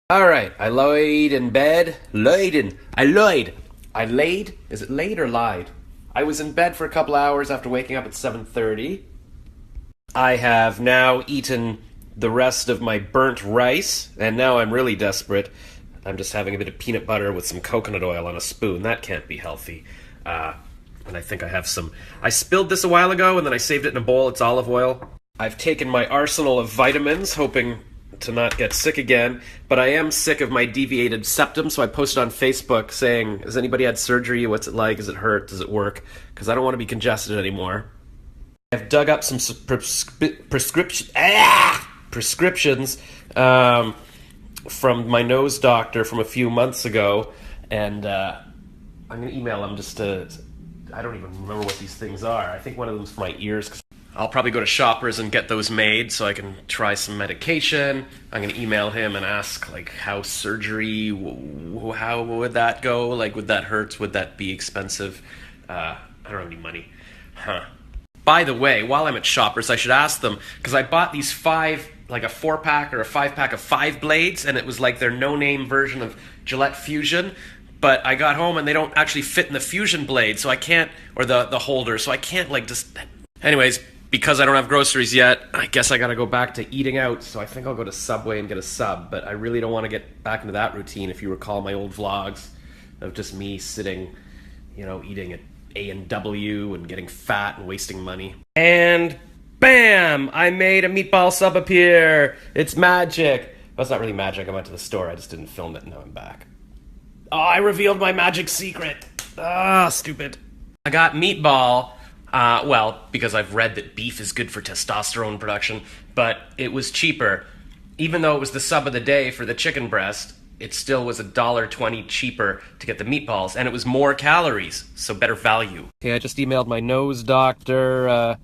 Alright, I laid in bed. I laid? Is it laid or lied? I was in bed for a couple hours after waking up at 7:30. I have now eaten the rest of my burnt rice, and now I'm really desperate. I'm just having a bit of peanut butter with some coconut oil on a spoon. That can't be healthy. And I think I have some... I spilled this a while ago, and then I saved it in a bowl. It's olive oil. I've taken my arsenal of vitamins, hoping to not get sick again, but I am sick of my deviated septum, so I posted on Facebook saying, has anybody had surgery? What's it like? Does it hurt? Does it work? Because I don't want to be congested anymore. I've dug up some prescriptions from my nose doctor from a few months ago, and I'm going to email them just to... I don't even remember what these things are. I think one of them's for my ears, because I'll probably go to Shoppers and get those made so I can try some medication. I'm going to email him and ask, like, how surgery, how would that go? Like, would that hurt? Would that be expensive? I don't have any money. By the way, while I'm at Shoppers, I should ask them, because I bought these like a 4-pack or a 5-pack of 5 blades, and it was like their no-name version of Gillette Fusion. But I got home and they don't actually fit in the Fusion blade, so I can't, or the holder, so I can't, like, just... Anyways, because I don't have groceries yet, I guess I gotta go back to eating out, so I think I'll go to Subway and get a sub, but I really don't want to get back into that routine. If you recall my old vlogs of just me sitting, eating at A&W and getting fat and wasting money. And bam! I made a meatball sub appear! It's magic! Well, it's not really magic. I went to the store, I just didn't film it, and now I'm back. Oh, I revealed my magic secret! Stupid. I got meatball... because I've read that beef is good for testosterone production, but it was cheaper. Even though it was the sub of the day for the chicken breast, it still was $1.20 cheaper to get the meatballs, and it was more calories, so better value. Okay, I just emailed my nose doctor,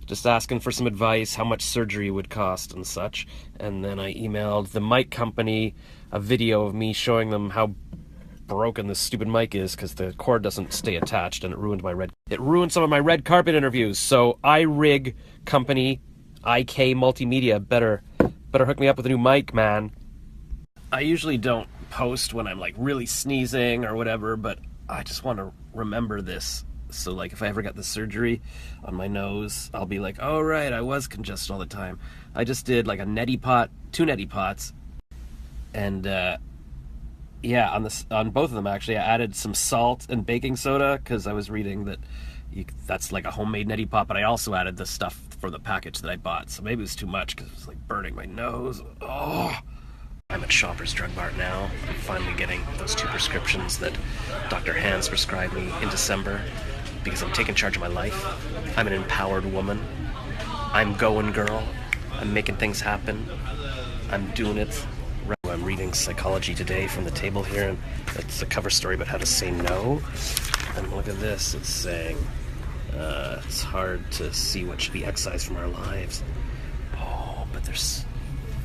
just asking for some advice, how much surgery would cost and such, and then I emailed the mic company a video of me showing them how broken this stupid mic is because the cord doesn't stay attached, and it ruined some of my red carpet interviews. So iRig company, IK Multimedia, better hook me up with a new mic, man. I usually don't post when I'm like really sneezing or whatever, but I just want to remember this. So like if I ever got the surgery on my nose, I'll be like, oh right, I was congested all the time. I just did like a neti pot, 2 neti pots, and yeah, on both of them, actually, I added some salt and baking soda, because I was reading that that's like a homemade neti pot, but I also added the stuff for the package that I bought, so maybe it was too much, because it was like burning my nose. Oh! I'm at Shoppers Drug Mart now. I'm finally getting those 2 prescriptions that Dr. Hans prescribed me in December, because I'm taking charge of my life. I'm an empowered woman. I'm going girl. I'm making things happen. I'm doing it. I'm reading Psychology Today from the table here, and it's a cover story about how to say no. And look at this, it's saying, it's hard to see what should be excised from our lives. Oh, but there's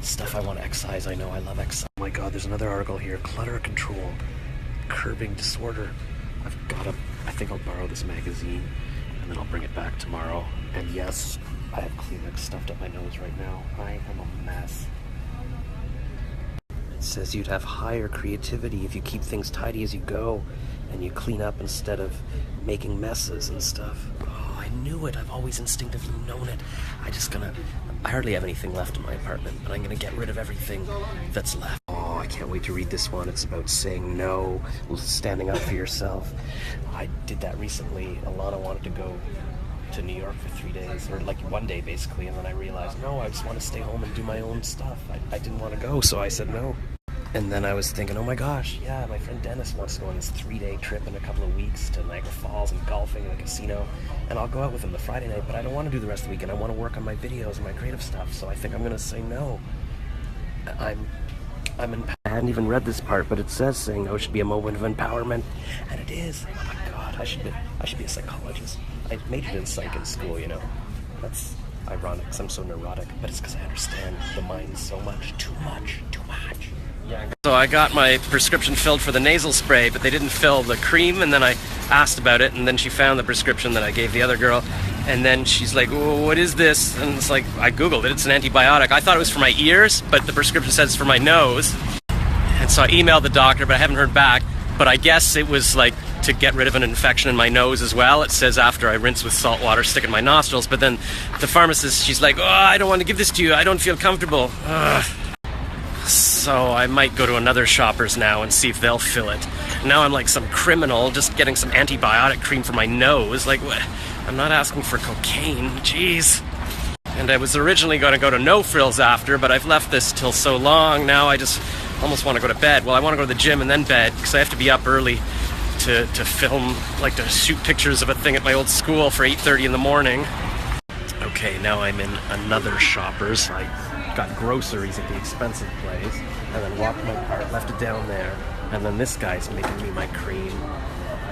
stuff I want to excise. I know, I love excise. Oh my god, there's another article here, clutter control, curbing disorder. I think I'll borrow this magazine, and then I'll bring it back tomorrow. And yes, I have Kleenex stuffed up my nose right now. I am a mess. It says you'd have higher creativity if you keep things tidy as you go, and you clean up instead of making messes and stuff. Oh, I knew it. I've always instinctively known it. I hardly have anything left in my apartment, but I'm gonna get rid of everything that's left. Oh, I can't wait to read this one. It's about saying no, standing up for yourself. I did that recently. Alana wanted to go to New York for 3 days, or like 1 day basically, and then I realized, no, I just want to stay home and do my own stuff. I didn't want to go, so I said no. And then I was thinking, oh my gosh, yeah, my friend Dennis wants to go on this 3-day trip in a couple of weeks to Niagara Falls and golfing in a casino, and I'll go out with him the Friday night, but I don't want to do the rest of the weekend. I want to work on my videos and my creative stuff, so I think I'm going to say no. I hadn't even read this part, but it says saying no should be a moment of empowerment, and it is. Oh my god, I should be a psychologist. I majored in psych in school, That's ironic, because I'm so neurotic, but it's because I understand the mind so much. Too much. Yeah. So I got my prescription filled for the nasal spray, but they didn't fill the cream, and then I asked about it, and then she found the prescription that I gave the other girl, and then she's like, oh, what is this? And it's like, I googled it, it's an antibiotic. I thought it was for my ears, but the prescription says it's for my nose. And so I emailed the doctor, but I haven't heard back. But I guess it was like to get rid of an infection in my nose as well. It says after I rinse with salt water, stick in my nostrils. But then the pharmacist, she's like, oh, I don't want to give this to you. I don't feel comfortable. So I might go to another Shoppers now and see if they'll fill it. Now I'm like some criminal just getting some antibiotic cream for my nose. Like, what? I'm not asking for cocaine. Jeez. And I was originally going to go to No Frills after, but I've left this till so long. Now I just almost want to go to bed. Well, I want to go to the gym and then bed, because I have to be up early to film, like to shoot pictures of a thing at my old school for 8:30 in the morning. Okay, now I'm in another Shoppers. I got groceries at the expensive place, and then walked my cart, left it down there, and then this guy's making me my cream.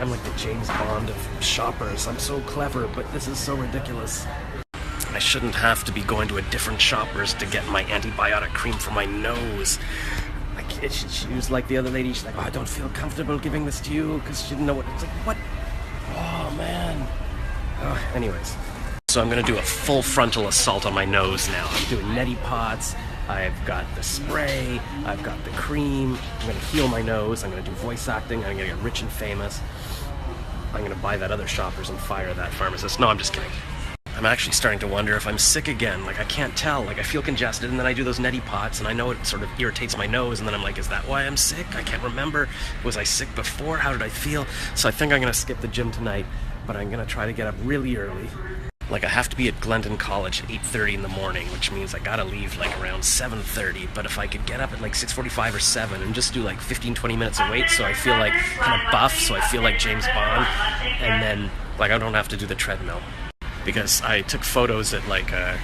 I'm like the James Bond of Shoppers. I'm so clever, but this is so ridiculous. I shouldn't have to be going to a different Shoppers to get my antibiotic cream for my nose. She was like the other lady, she's like, oh, I don't feel comfortable giving this to you, because she didn't know what, it's like, what? Oh, man. Oh, anyways. So I'm going to do a full frontal assault on my nose now. I'm doing neti pots, I've got the spray, I've got the cream, I'm going to heal my nose, I'm going to do voice acting, I'm going to get rich and famous. I'm going to buy that other Shoppers and fire that pharmacist. No, I'm just kidding. I'm actually starting to wonder if I'm sick again. Like, I can't tell. Like, I feel congested, and then I do those neti pots, and I know it sort of irritates my nose, and then I'm like, is that why I'm sick? I can't remember. Was I sick before? How did I feel? So I think I'm going to skip the gym tonight, but I'm going to try to get up really early. Like, I have to be at Glendon College at 8:30 in the morning, which means I gotta leave, like, around 7:30, but if I could get up at, like, 6:45 or 7 and just do, like, 15-20 minutes of weight, so I feel, like, kind of buff, so I feel like James Bond, and then, like, I don't have to do the treadmill. Because I took photos at like a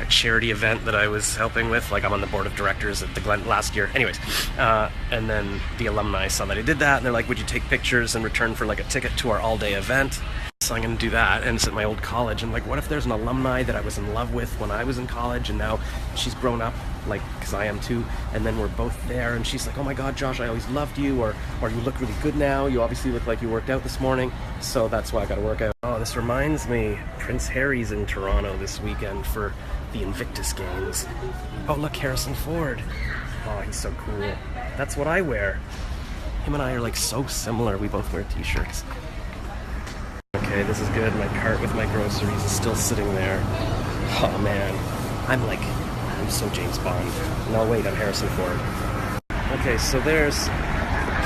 charity event that I was helping with. Like, I'm on the board of directors at the Glen last year. Anyways, and then the alumni saw that I did that, and they're like, would you take pictures in return for like a ticket to our all-day event? So I'm going to do that, and it's at my old college. And like, what if there's an alumni that I was in love with when I was in college, and now she's grown up, like, because I am too, and then we're both there, and she's like, oh my god, Josh, I always loved you, or you look really good now, you obviously look like you worked out this morning, so that's why I gotta work out. Oh, this reminds me, Prince Harry's in Toronto this weekend for the Invictus Games. Oh, look, Harrison Ford. Oh, he's so cool. That's what I wear. Him and I are like so similar, we both wear t-shirts. Okay, this is good. My cart with my groceries is still sitting there. Oh man, I'm so James Bond. No, wait, I'm Harrison Ford. Okay, so there's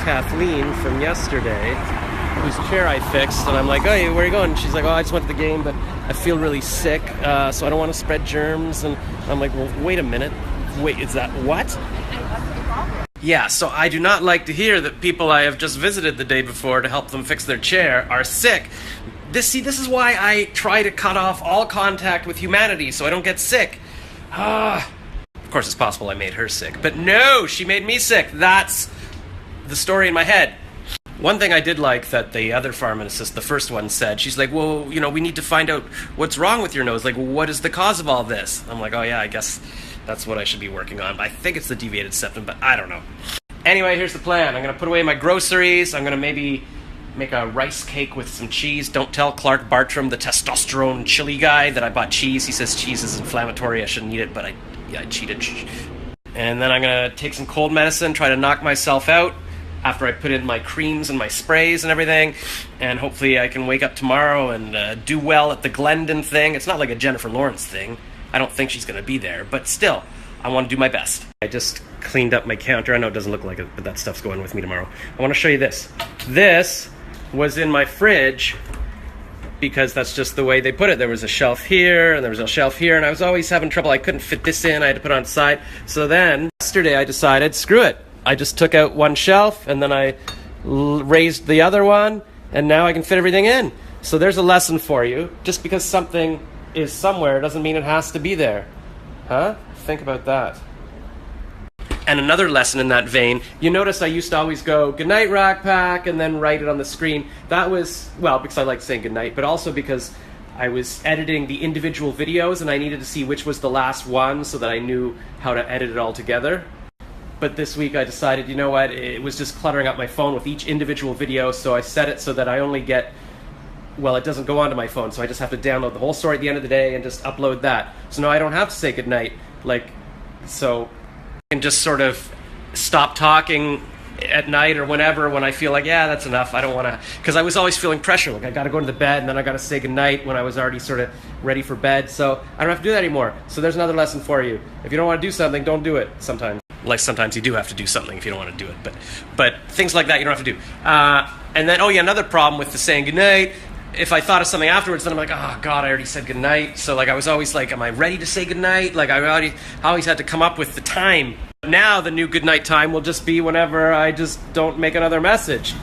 Kathleen from yesterday, whose chair I fixed, and I'm like, oh, where are you going? And she's like, oh, I just went to the game, but I feel really sick, so I don't want to spread germs. And I'm like, well, wait a minute. Wait, is that what? Yeah, so I do not like to hear that people I have just visited the day before to help them fix their chair are sick. This is why I try to cut off all contact with humanity so I don't get sick. Of course, it's possible I made her sick, but no, she made me sick. That's the story in my head. One thing I did like that the other pharmacist, the first one, said, she's like, well, we need to find out what's wrong with your nose. Like, what is the cause of all this? I'm like, oh yeah, I guess that's what I should be working on. I think it's the deviated septum, but I don't know. Anyway, here's the plan. I'm going to put away my groceries. I'm going to maybe make a rice cake with some cheese. Don't tell Clark Bartram, the testosterone chili guy, that I bought cheese. He says cheese is inflammatory. I shouldn't eat it, but I cheated. And then I'm going to take some cold medicine, try to knock myself out after I put in my creams and my sprays and everything. And hopefully I can wake up tomorrow and do well at the Glendon thing. It's not like a Jennifer Lawrence thing. I don't think she's going to be there, but still, I want to do my best. I just cleaned up my counter. I know it doesn't look like it, but that stuff's going with me tomorrow. I want to show you this. This was in my fridge because that's just the way they put it. There was a shelf here, and there was a shelf here, and I was always having trouble. I couldn't fit this in. I had to put it on the side. So then, yesterday I decided, screw it. I just took out one shelf, and then I raised the other one, and now I can fit everything in. So there's a lesson for you. Just because something is somewhere doesn't mean it has to be there. Huh? Think about that. And another lesson in that vein, you notice I used to always go, good night, Rack Pack, and then write it on the screen. That was, well, because I like saying good night, but also because I was editing the individual videos and I needed to see which was the last one so that I knew how to edit it all together. But this week I decided, you know what, it was just cluttering up my phone with each individual video, so I set it so that I only get, well, it doesn't go onto my phone, so I just have to download the whole story at the end of the day and just upload that. So now I don't have to say goodnight, so I can just sort of stop talking at night or whenever, when I feel like, yeah, that's enough, I don't want to, because I was always feeling pressure, like I got to go to the bed and then I got to say goodnight when I was already sort of ready for bed. So I don't have to do that anymore. So there's another lesson for you. If you don't want to do something, don't do it sometimes. Like sometimes you do have to do something if you don't want to do it, but things like that you don't have to do. And then, another problem with the saying goodnight, if I thought of something afterwards, then I'm like, oh God, I already said goodnight. So like I was always like, am I ready to say goodnight? Like I always had to come up with the time. Now the new goodnight time will just be whenever I just don't make another message.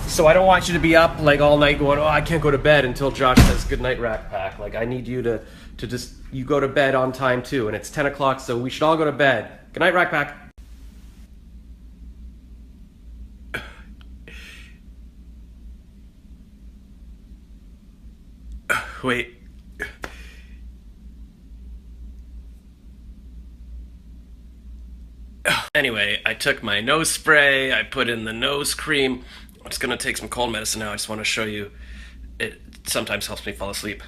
So I don't want you to be up like all night going, I can't go to bed until Josh says goodnight, Rack Pack. Like I need you to just, you go to bed on time too. And it's 10 o'clock, so we should all go to bed. Goodnight, Rack Pack. Wait. Anyway, I took my nose spray, I put in the nose cream. I'm just gonna take some cold medicine now. I just want to show you. It sometimes helps me fall asleep.